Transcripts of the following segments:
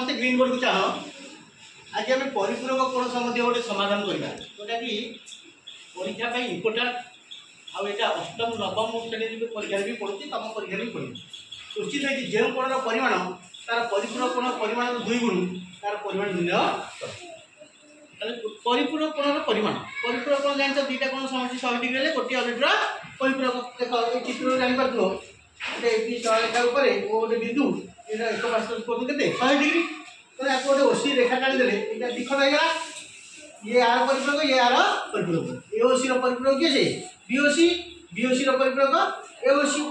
समस्त green board को चाह आज आम परिपूरक कोण संबंधी गोटे समाधान करवा जोटा कि परीक्षा इम्पोर्टाट आईटा अष्टम नवम श्रेणी परीक्षा भी पड़ुची तुम परीक्षा भी पड़े क्वेश्चन है जो कोण परिमाण तार परिपूरक कोण परिमाण 2 गुण तार परिमाण निर्णय परिपूरक कोण परिमाण परिपूरक कोण जान दुईटा कोण समझ 100 डिग्री गोटे ऑर्डर परिपूरक देख ये चित्र जापर गोटे 100 गोटे बिंदु ये एक पास के 100 डिग्री तो आपको गोटे ओसी रेखा टाणीदे ये दिखत होगा ये आर परिपूरक ये आर परिपूरक एओसी परिपूरक किए से बीओसी बीओसी परिपूरक एओसी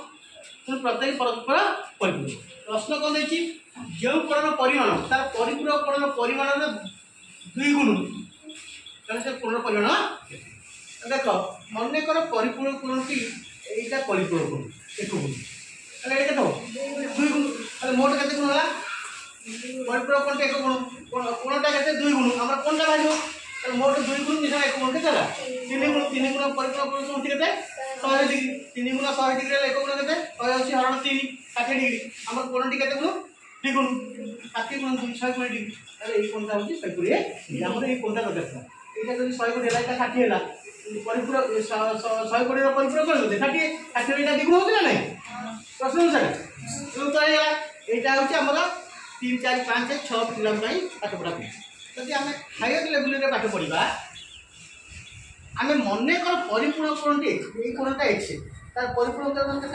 प्रत्येक परस्पर परिपूरक प्रश्न कौन देखिए जो कोण परिमाण तार परिपूरक कोण परिमाण 2 गुण से कोण परिमाण देख मन कर परिपूरक कोण की यहाँ परिपूरक कोण 1 गुण के 2 गुण मोट के गुण है परिपूरक कोण 1 गुण कोणटा के 2 गुण आम कोणटा बाहर मोट 2 गुण मिसा 1 गुण के 3 गुण परिपूरक कोण समझ के 100 डिग्री 3 गुण 100 डिग्री 1 गुण के 180 हरण 3 60 डिग्री आम कोणटी के गुण 2 गुण 60 गुण 100 डिग्री अरे ये कोणटा होची 120 आम ये कोणटा दरकार था ये जब 100 गुण है 60 है परिपूरक 100 गुण परिपूरक कर 60 60 एटा द्विगुण होती ना नहीं प्रश्न अनुसार उत्तर है यहाँ हूँ आम 3 4 5 6 पिला पाठ पढ़ा जब आम हायर लेवल में पाठ पढ़ा आम मन कर परिपूरक कोण ये कोणटा एक्स तार परिपूरक के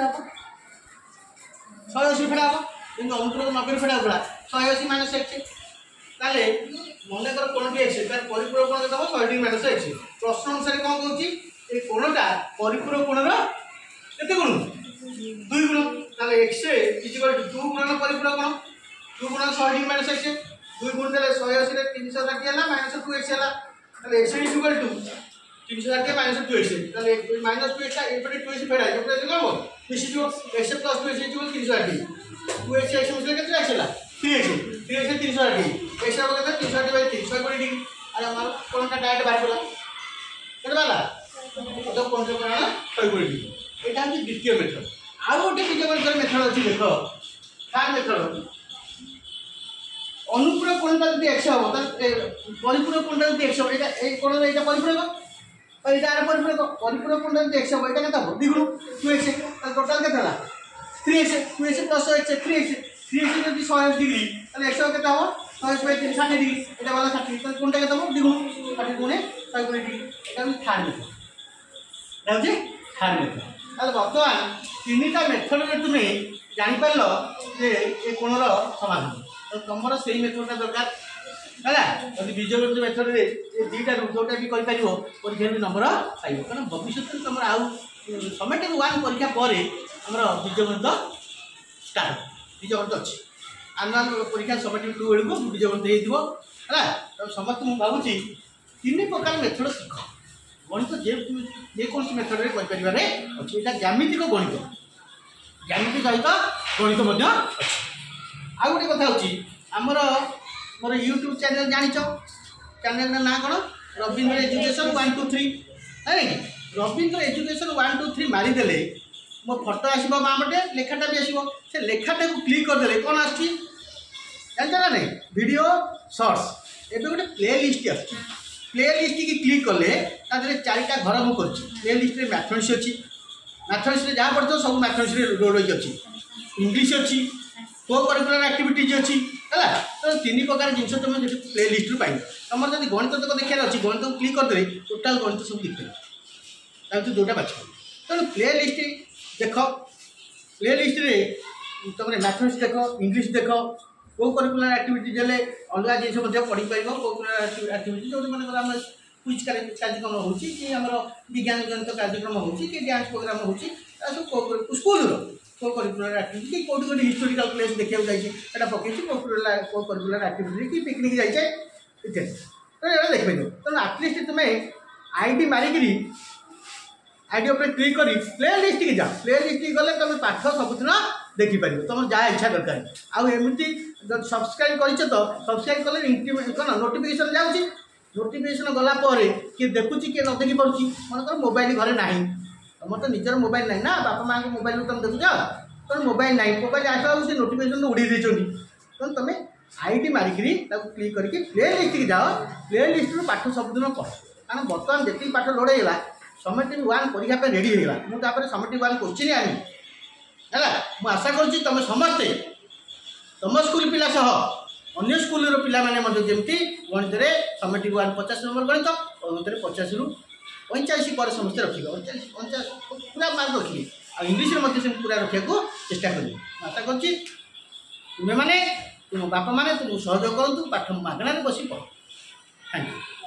180 फेड़ा हम कि अनुपूरक 90 फेड़ा पड़ा 180 माइनस एक्स ताले मन कर कोण एक्स तार परिपूरक कोण देव 100 डिग्री माइनस एक्स प्रश्न अनुसार कौन कौन ये कोणटा परिपूरक कोणर केते गुण 2 गुण ताले एक्स इक्वल टू 2 गुण परिपूरक कोण 2 गुण 100 डिग्री माइनस एक्स 2 गुण देले 180 रे 360 है माइनस 2x है ताले x equal to 360 minus 2x ताले माइनस 2x एपटे 2x फेड़ा जो प्लस करबो मिसी जो x plus 2x equal 360 2x x मिसले केते x है 3x 3x 360 x रो केते 360 बाय 3 120 डिग्री अरे हमार कोणटा डायरेक्ट बाहर पड़ा केते वाला तो कोण से कोण 120 डिग्री एटा है द्वितीय मेथड आ गोटे बीजगणित मेथड अछि देखो का मेथड अनुपूरक कोणटा जदि x हो परिपूरक कोणटा जदि x हो एटा ए कोण एटा परिपूरक और एटा परिपूरक परिपूरक कोणटा जदि x हो एटा केता हो द्विगुण 2x टोटल केता ला 3x 2x plus x 3x 3x जदि 180 डिग्री ताले x केता हो 180 बाय 3 60 डिग्री एटा वाला 60 तो कोणटा केता हो द्विगुण 60 गुणे 120 डिग्री एटा हम थर्ड मेथड राउजे थर्ड मेथड ताले वर्तमान तीनटा मेथड रे तुमे जानि परलो जे ए कोणर समाधान तो तुम से मेथडा दरकार है यदि बीजगणित मेथड रे दुईटा जोटा भी कर परीक्षा भी नंबर पाइब कारण भविष्य में तुम आउ समेट 1 परीक्षा पर बीजगणित स्टार्ट बीजगणित अच्छी आनुआल परीक्षा समेट 2 बेलू बीजगणित है तो समस्त मुझे भावुँ 3 प्रकार मेथड शिख गणित जेकोसी मेथड रे कर अच्छी यहाँ ज्यामितिक गणित ज्यामिति सहित गणित अच्छी आ गोटे कथा हूँ आमर मोर यूट्यूब चैनल जान चैनल ना कौन रवींद्र एजुकेशन 1 2 3 है कि रवींद्र एजुकेशन 1 2 3 मारिदेले मो फोटो आसो बामटे लेखाटा भी आसो से लेखाटा को क्लिक करदे कौन आसना नहीं वीडियो शॉर्ट्स एवं गोटे प्ले लिस्ट आस प्ले लिस्ट की क्लिक कले 4टा घर मुझे प्ले लिस्ट में मैथमेटिक्स अच्छी मैथमेटिक्स जहाँ पढ़ते सब मैथमेटिक्स रोड अच्छी इंग्लीश अच्छी को करिकुलर एक्टिविटीज अच्छी है तो 3 प्रकार जिन तुम प्ले लिस्ट पाई तुम जब गणित तक देखार अच्छी गणित को क्लिक करदे टोटाल गणित सब देखते जोटा बाछ तेणु प्ले लिस्ट देख प्ले लिस्ट रे तुम मैथमेटिक्स देख इंग्लीश देख को करिकुलर एक्टिविटीज अलग जिन पढ़ी पार करिकुलर एक्टिविटी जो मैंने क्विज कार्यक्रम हो विज्ञान जनित कार्यक्रम हो डांस प्रोग्राम हो स्कूल को curricular activity Kaut Kaut historical place देखा जाइए पकई को करिकुलर एक्टिविटी कि पिकनिक जाइए इत्यादि तो ये देख पार तेनाली आटलिस्ट तुम्हें आईडी मारिकी आईडी उपर क्लिक कर प्ले लिस्ट की जाओ प्ले लिस्ट की गले तुम पाठ सबुदिन देखिपार तुम जहाँ इच्छा दरकार आमती सब्सक्राइब कर तो सब्सक्राइब कले कौन नोटिफिकेशन जाऊँगी नोटिफिकेशन गलापर किए देखुची किए न देखी पार्टी मन कर मोबाइल घरे ना तुम तो निजर मोबाइल ना बापा माँ के मोबाइल तुम देखुच तुम मोबाइल ना मोबाइल आसला से नोटिफिकेशन उड़ी देते तो तुम आईटी मारिकी क्लिक करके प्ले लिस्ट की जाओ प्ले लिस्ट रु पाठ सबुदिन पढ़ कारण बर्तमान जी पाठ लोड होगा समेटिव 1 परीक्षा पे रेडी होगा मुझे समेटिव 1 क्वेश्चन आनी है मुझे आशा करुँच तुम समस्ते तुम स्कूल पिला सह अन्य स्कूल पिला माने जमती गणित में समेटिव 1 50 नंबर गणित गणित में 50 रु 85 पर समस्त रखिए 50 पूरा मार्क रखिए आ इंग्लीश से पूरा रखा चेष्टा करेंगे आशा करुँच तुम्हें मैंने तुम बापा मैंने तुमको सहयोग करूँ पाठ मागणार बस पढ़ थैंक यू।